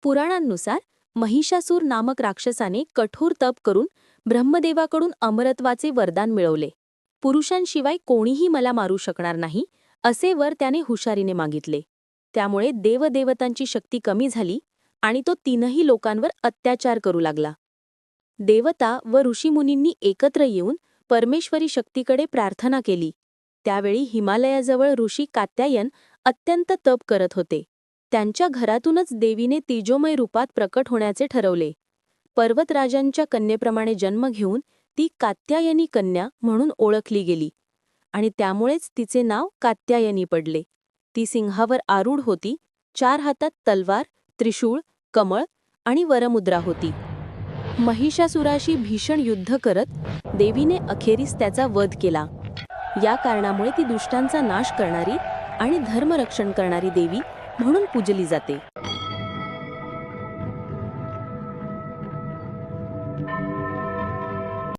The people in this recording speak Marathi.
पुराणांनुसार महिषासूर नामक राक्षसाने कठोर तप करून ब्रह्मदेवाकडून अमरत्वाचे वरदान मिळवले. पुरुषांशिवाय कोणीही मला मारू शकणार नाही असे वर त्याने हुशारीने मागितले. त्यामुळे देवदेवतांची शक्ती कमी झाली आणि तो तीनही लोकांवर अत्याचार करू लागला. देवता व ऋषीमुनींनी एकत्र येऊन परमेश्वरी शक्तीकडे प्रार्थना केली. त्यावेळी हिमालयाजवळ ऋषी कात्यायन अत्यंत तप करत होते. त्यांच्या घरातूनच देवीने तेजोमय रूपात प्रकट होण्याचे ठरवले. पर्वतराजांच्या कन्येप्रमाणे जन्म घेऊन ती कात्यायनी कन्या म्हणून ओळखली गेली आणि त्यामुळेच तिचे नाव कात्यायनी पडले. ती सिंहावर आरूढ होती. 4 हातात तलवार, त्रिशूळ, कमळ आणि वरमुद्रा होती. महिषासुराशी भीषण युद्ध करत देवीने अखेरीस त्याचा वध केला. या कारणामुळे ती दुष्टांचा नाश करणारी आणि धर्मरक्षण करणारी देवी म्हणून पूजली जाते.